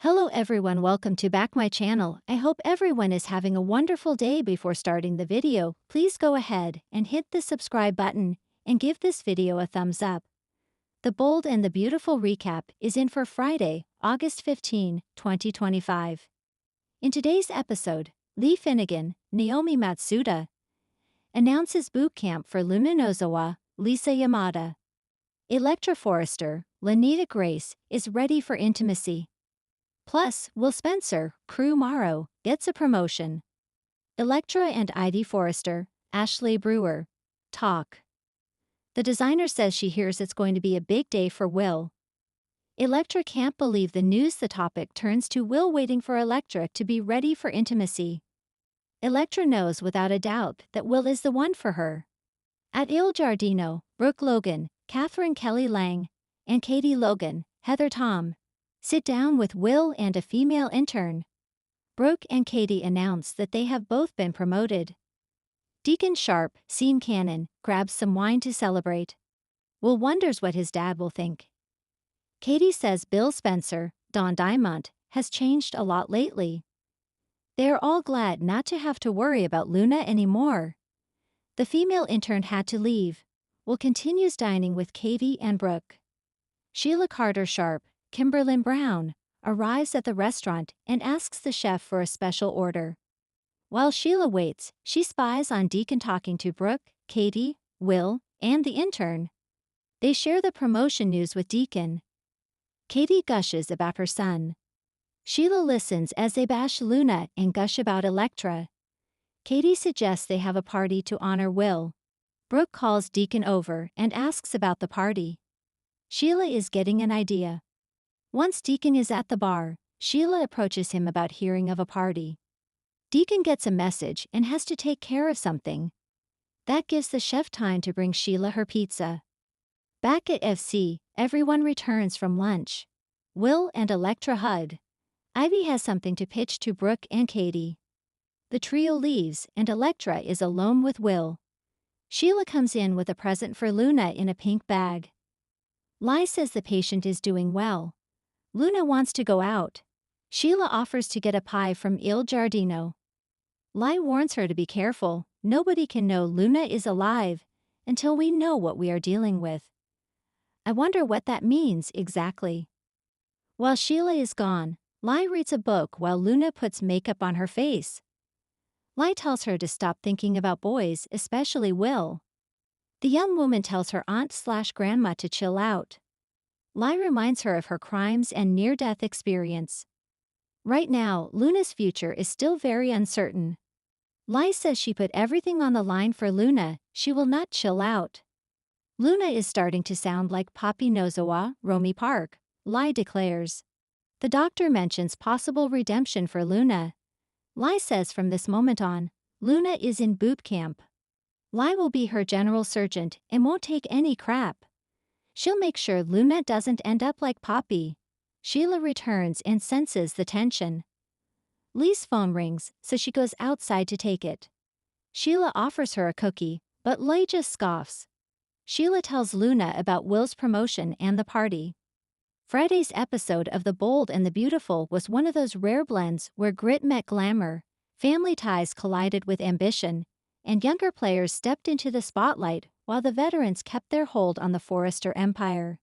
Hello everyone, welcome to back my channel. I hope everyone is having a wonderful day. Before starting the video, please go ahead and hit the subscribe button and give this video a thumbs up. The Bold and the Beautiful recap is in for Friday, August 15, 2025. In today's episode, Lee Finnegan, Naomi Matsuda, announces boot camp for Luna Nozawa, Lisa Yamada. Electra Forrester, Lanita Grace, is ready for intimacy. Plus, Will Spencer, Crew Morrow, gets a promotion. Electra and Ivy Forrester, Ashley Brewer, talk. The designer says she hears it's going to be a big day for Will. Electra can't believe the news. The topic turns to Will waiting for Electra to be ready for intimacy. Electra knows without a doubt that Will is the one for her. At Il Giardino, Brooke Logan, Catherine Kelly Lang, and Katie Logan, Heather Tom, sit down with Will and a female intern. Brooke and Katie announce that they have both been promoted. Deacon Sharp, scene canon, grabs some wine to celebrate. Will wonders what his dad will think. Katie says Bill Spencer, Don Diamond, has changed a lot lately. They are all glad not to have to worry about Luna anymore. The female intern had to leave. Will continues dining with Katie and Brooke. Sheila Carter Sharp, Kimberlyn Brown, arrives at the restaurant and asks the chef for a special order. While Sheila waits, she spies on Deacon talking to Brooke, Katie, Will, and the intern. They share the promotion news with Deacon. Katie gushes about her son. Sheila listens as they bash Luna and gush about Electra. Katie suggests they have a party to honor Will. Brooke calls Deacon over and asks about the party. Sheila is getting an idea. Once Deacon is at the bar, Sheila approaches him about hearing of a party. Deacon gets a message and has to take care of something. That gives the chef time to bring Sheila her pizza. Back at FC, everyone returns from lunch. Will and Electra hug. Ivy has something to pitch to Brooke and Katie. The trio leaves and Electra is alone with Will. Sheila comes in with a present for Luna in a pink bag. Lai says the patient is doing well. Luna wants to go out. Sheila offers to get a pie from Il Giardino. Lai warns her to be careful. Nobody can know Luna is alive until we know what we are dealing with. I wonder what that means exactly. While Sheila is gone, Lai reads a book while Luna puts makeup on her face. Lai tells her to stop thinking about boys, especially Will. The young woman tells her aunt/grandma to chill out. Lai reminds her of her crimes and near-death experience. Right now, Luna's future is still very uncertain. Lai says she put everything on the line for Luna. She will not chill out. Luna is starting to sound like Poppy Nozawa, Romy Park, Lai declares. The doctor mentions possible redemption for Luna. Lai says from this moment on, Luna is in boot camp. Lai will be her general surgeon and won't take any crap. She'll make sure Luna doesn't end up like Poppy. Sheila returns and senses the tension. Lee's phone rings, so she goes outside to take it. Sheila offers her a cookie, but Lee just scoffs. Sheila tells Luna about Will's promotion and the party. Friday's episode of The Bold and the Beautiful was one of those rare blends where grit met glamour, family ties collided with ambition, and younger players stepped into the spotlight while the veterans kept their hold on the Forrester empire.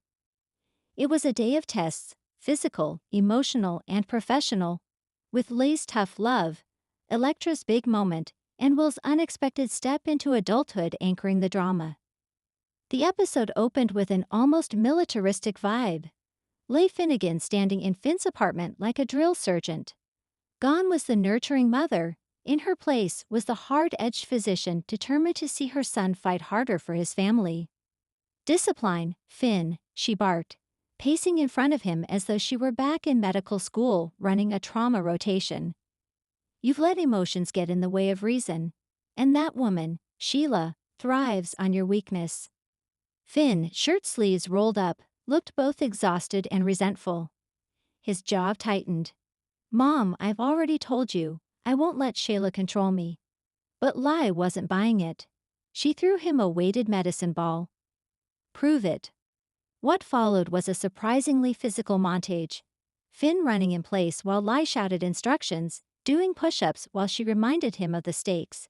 It was a day of tests, physical, emotional, and professional, with Lee's tough love, Electra's big moment, and Will's unexpected step into adulthood anchoring the drama. The episode opened with an almost militaristic vibe. Lee Finnegan standing in Finn's apartment like a drill sergeant. Gone was the nurturing mother. In her place was the hard-edged physician determined to see her son fight harder for his family. Discipline, Finn, she barked, pacing in front of him as though she were back in medical school running a trauma rotation. You've let emotions get in the way of reason. And that woman, Sheila, thrives on your weakness. Finn, shirt sleeves rolled up, looked both exhausted and resentful. His jaw tightened. Mom, I've already told you. I won't let Sheila control me. But Lai wasn't buying it. She threw him a weighted medicine ball. Prove it. What followed was a surprisingly physical montage. Finn running in place while Lai shouted instructions, doing push-ups while she reminded him of the stakes,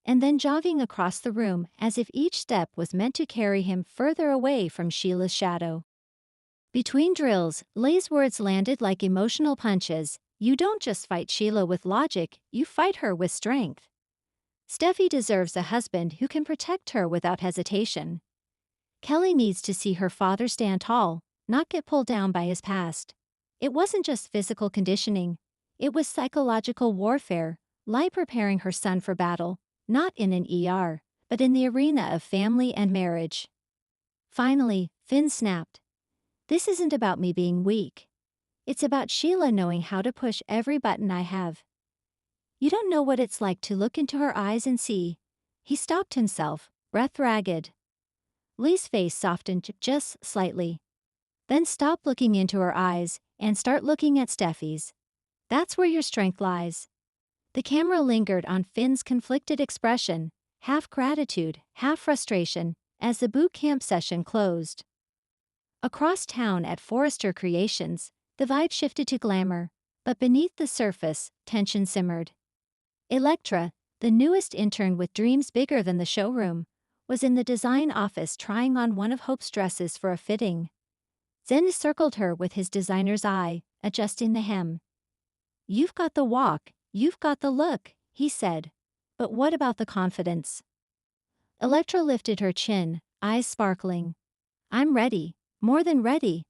and then jogging across the room as if each step was meant to carry him further away from Sheila's shadow. Between drills, Lay's words landed like emotional punches. You don't just fight Sheila with logic, you fight her with strength. Steffi deserves a husband who can protect her without hesitation. Kelly needs to see her father stand tall, not get pulled down by his past. It wasn't just physical conditioning, it was psychological warfare, Lai preparing her son for battle, not in an ER, but in the arena of family and marriage. Finally, Finn snapped. This isn't about me being weak. It's about Sheila knowing how to push every button I have. You don't know what it's like to look into her eyes and see. He stopped himself, breath ragged. Lee's face softened just slightly. Then stop looking into her eyes and start looking at Steffi's. That's where your strength lies. The camera lingered on Finn's conflicted expression, half gratitude, half frustration, as the boot camp session closed. Across town at Forrester Creations, the vibe shifted to glamour, but beneath the surface, tension simmered. Electra, the newest intern with dreams bigger than the showroom, was in the design office trying on one of Hope's dresses for a fitting. Zen circled her with his designer's eye, adjusting the hem. You've got the walk, you've got the look, he said. But what about the confidence? Electra lifted her chin, eyes sparkling. I'm ready, more than ready.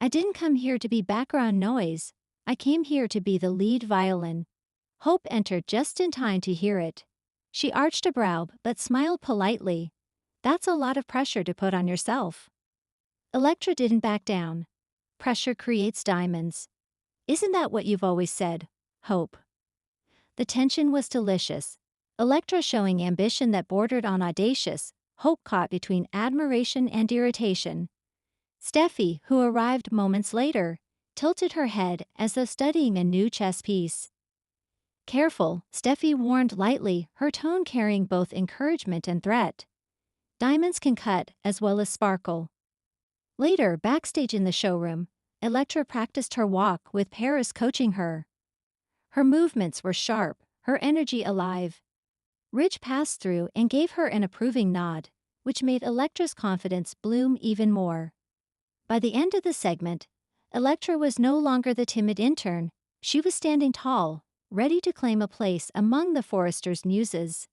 I didn't come here to be background noise. I came here to be the lead violin. Hope entered just in time to hear it. She arched a brow but smiled politely. That's a lot of pressure to put on yourself. Electra didn't back down. Pressure creates diamonds. Isn't that what you've always said, Hope? The tension was delicious. Electra showing ambition that bordered on audacious, Hope caught between admiration and irritation. Steffi, who arrived moments later, tilted her head as though studying a new chess piece. Careful, Steffi warned lightly, her tone carrying both encouragement and threat. Diamonds can cut as well as sparkle. Later, backstage in the showroom, Electra practiced her walk with Paris coaching her. Her movements were sharp, her energy alive. Ridge passed through and gave her an approving nod, which made Electra's confidence bloom even more. By the end of the segment, Electra was no longer the timid intern, she was standing tall, ready to claim a place among the Forrester's muses.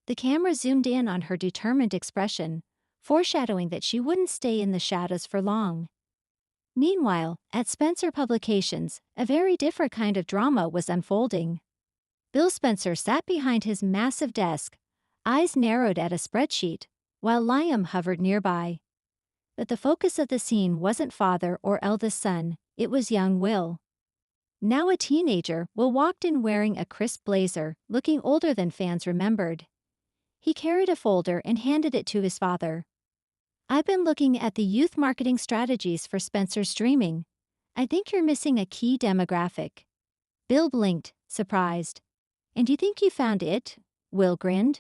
The camera zoomed in on her determined expression, foreshadowing that she wouldn't stay in the shadows for long. Meanwhile, at Spencer Publications, a very different kind of drama was unfolding. Bill Spencer sat behind his massive desk, eyes narrowed at a spreadsheet, while Liam hovered nearby. But the focus of the scene wasn't father or eldest son, it was young Will. Now a teenager, Will walked in wearing a crisp blazer, looking older than fans remembered. He carried a folder and handed it to his father. I've been looking at the youth marketing strategies for Spencer's streaming. I think you're missing a key demographic. Bill blinked, surprised. And you think you found it? Will grinned.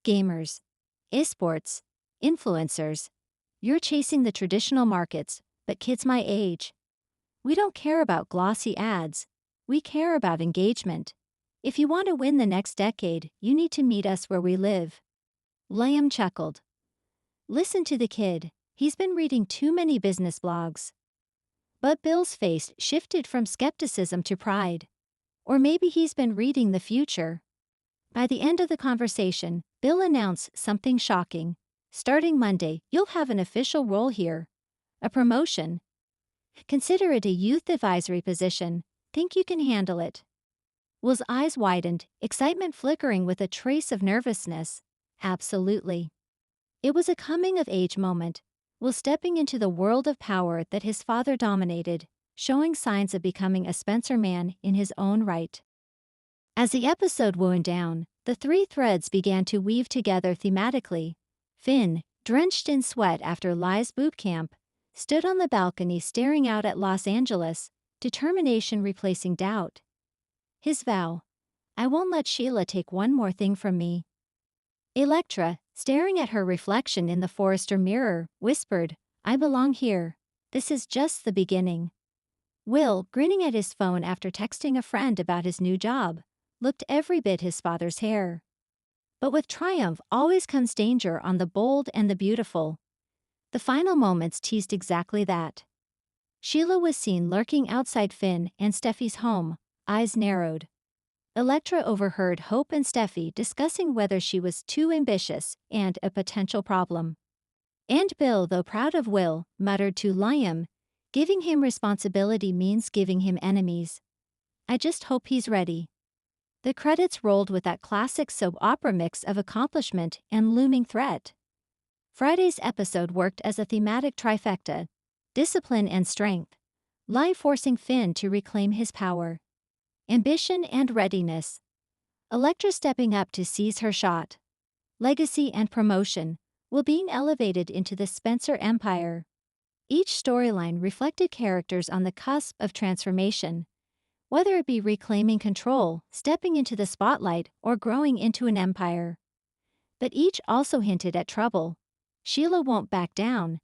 Gamers. Esports. Influencers. You're chasing the traditional markets, but kids my age. We don't care about glossy ads. We care about engagement. If you want to win the next decade, you need to meet us where we live. Liam chuckled. Listen to the kid, he's been reading too many business blogs. But Bill's face shifted from skepticism to pride. Or maybe he's been reading the future. By the end of the conversation, Bill announced something shocking. Starting Monday, you'll have an official role here. A promotion. Consider it a youth advisory position. Think you can handle it? Will's eyes widened, excitement flickering with a trace of nervousness. Absolutely. It was a coming-of-age moment. Will stepping into the world of power that his father dominated, showing signs of becoming a Spencer man in his own right. As the episode wound down, the three threads began to weave together thematically. Finn, drenched in sweat after Lai's boot camp, stood on the balcony staring out at Los Angeles, determination replacing doubt. His vow, I won't let Sheila take one more thing from me. Electra, staring at her reflection in the Forrester mirror, whispered, I belong here. This is just the beginning. Will, grinning at his phone after texting a friend about his new job, looked every bit his father's hair. But with triumph always comes danger on the bold and the beautiful. The final moments teased exactly that. Sheila was seen lurking outside Finn and Steffi's home, eyes narrowed. Electra overheard Hope and Steffi discussing whether she was too ambitious and a potential problem. And Bill, though proud of Will, muttered to Liam, "Giving him responsibility means giving him enemies. I just hope he's ready." The credits rolled with that classic soap opera mix of accomplishment and looming threat. Friday's episode worked as a thematic trifecta: discipline and strength, life forcing Finn to reclaim his power, ambition and readiness, Electra stepping up to seize her shot, legacy and promotion, Will being elevated into the Spencer Empire. Each storyline reflected characters on the cusp of transformation, whether it be reclaiming control, stepping into the spotlight, or growing into an empire. But each also hinted at trouble. Sheila won't back down.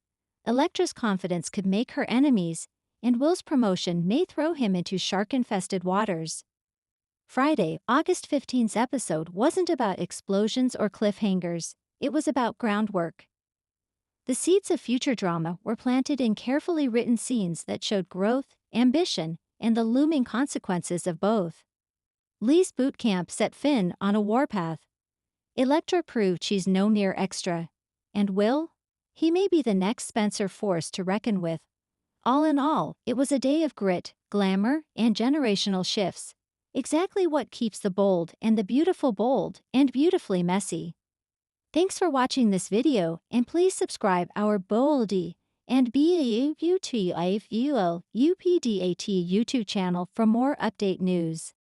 Electra's confidence could make her enemies, and Will's promotion may throw him into shark-infested waters. Friday, August 15th's episode wasn't about explosions or cliffhangers, it was about groundwork. The seeds of future drama were planted in carefully written scenes that showed growth, ambition, and the looming consequences of both. Lee's boot camp set Finn on a warpath. Electra proved she's no mere extra. And Will? He may be the next Spencer force to reckon with. All in all, it was a day of grit, glamour, and generational shifts. Exactly what keeps the bold and the beautiful bold and beautifully messy. Thanks for watching this video, and please subscribe our Boldy and BAUPTIFUL UPDAT YouTube channel for more update news.